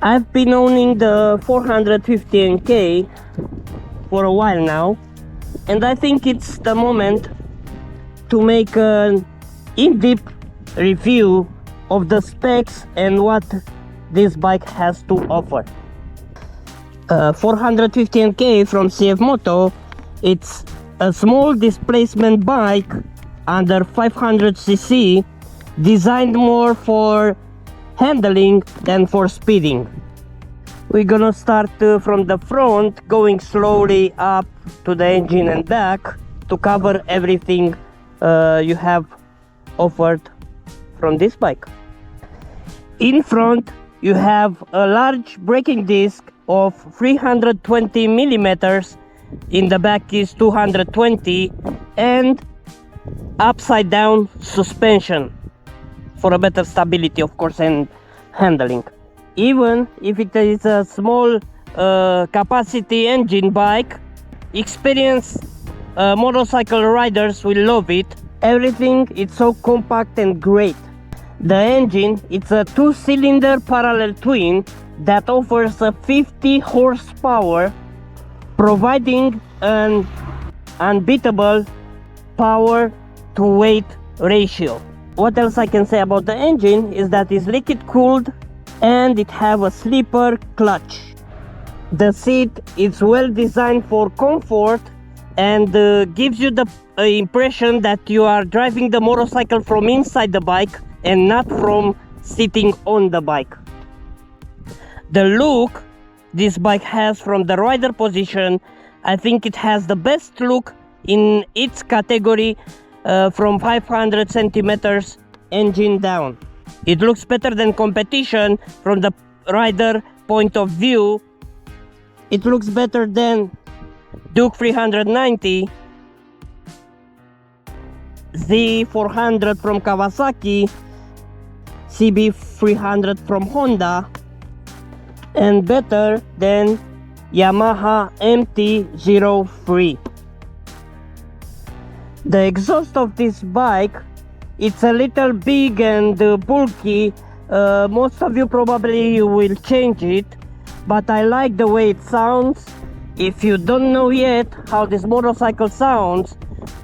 I've been owning the 450NK for a while now, and I think it's the moment to make an in-deep review of the specs and what this bike has to offer. 450NK from CFMOTO, it's a small displacement bike under 500cc, designed more for handling than for speeding. We're gonna start from the front, going slowly up to the engine and back to cover everything you have offered from this bike. In front, you have a large braking disc of 320 millimeters. In the back is 220, and upside down suspension for a better stability, of course, and handling. Even if it is a small capacity engine bike, experienced motorcycle riders will love it. Everything is so compact and great. The engine, it's a 2-cylinder parallel twin that offers a 50 horsepower, providing an unbeatable power to weight ratio. What else I can say about the engine is that it's liquid cooled and it have a slipper clutch. The seat is well designed for comfort and gives you the impression that you are driving the motorcycle from inside the bike and not from sitting on the bike. The look this bike has from the rider position, I think it has the best look in its category from 500 centimeters engine down. It looks better than competition from the rider point of view. It looks better than Duke 390, Z400 from Kawasaki, CB300 from Honda, and better than Yamaha MT-03. The exhaust of this bike, it's a little big and bulky. Most of you probably will change it, but I like the way it sounds. If you don't know yet how this motorcycle sounds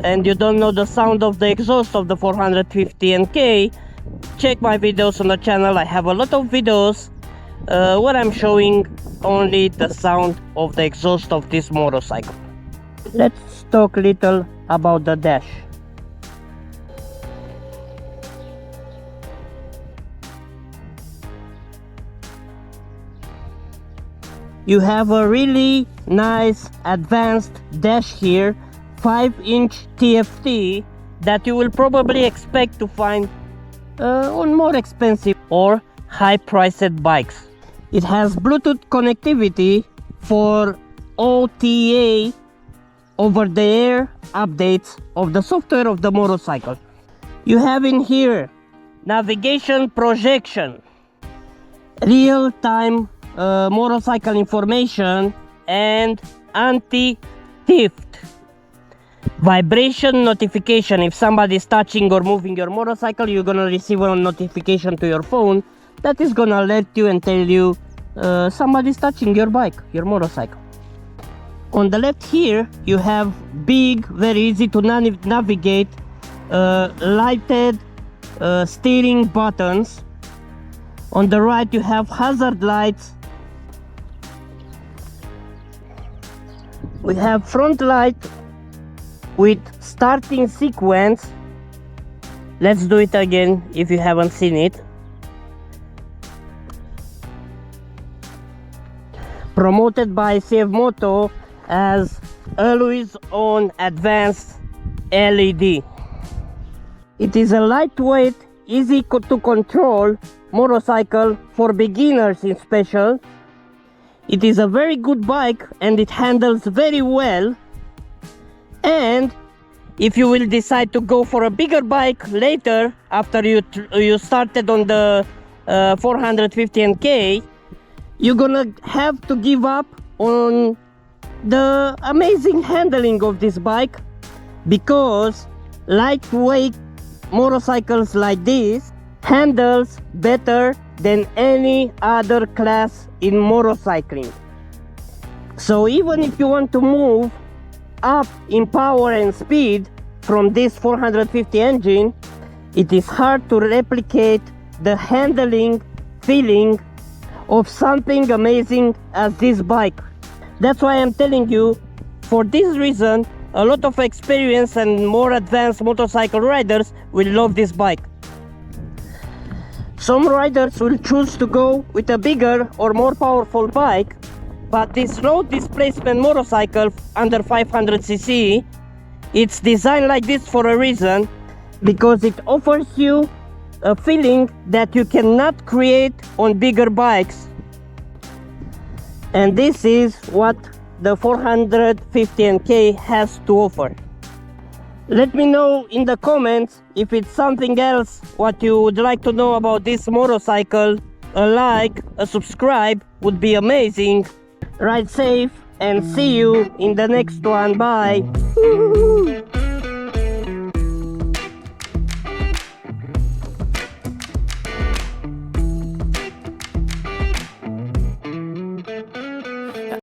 and you don't know the sound of the exhaust of the 450NK, check my videos on the channel. I have a lot of videos where I'm showing only the sound of the exhaust of this motorcycle. Let's talk a little about the dash. You have a really nice advanced dash here, 5-inch TFT, that you will probably expect to find on more expensive or high-priced bikes. It has Bluetooth connectivity for OTA, over-the-air updates of the software of the motorcycle. You have in here navigation projection, real-time motorcycle information, and anti-theft, vibration notification. If somebody is touching or moving your motorcycle, you're gonna receive a notification to your phone that is gonna alert you and tell you somebody's touching your bike, your motorcycle. On the left here, you have big, very easy to navigate lighted steering buttons. On the right, you have hazard lights. We have front light with starting sequence. Let's do it again if you haven't seen it. Promoted by CFMOTO as always on advanced LED. It is a lightweight, easy to control motorcycle for beginners in special. It is a very good bike and it handles very well. And if you will decide to go for a bigger bike later, after you started on the 450NK, you're gonna have to give up on the amazing handling of this bike, because lightweight motorcycles like this handles better than any other class in motorcycling. So even if you want to move up in power and speed from this 450 engine, it is hard to replicate the handling feeling of something amazing as this bike. That's why I'm telling you, for this reason, a lot of experienced and more advanced motorcycle riders will love this bike. Some riders will choose to go with a bigger or more powerful bike, but this road displacement motorcycle under 500cc, it's designed like this for a reason, because it offers you a feeling that you cannot create on bigger bikes. And this is what the 450NK has to offer. Let me know in the comments if it's something else what you would like to know about this motorcycle. A like, a subscribe would be amazing. Ride safe and see you in the next one. Bye.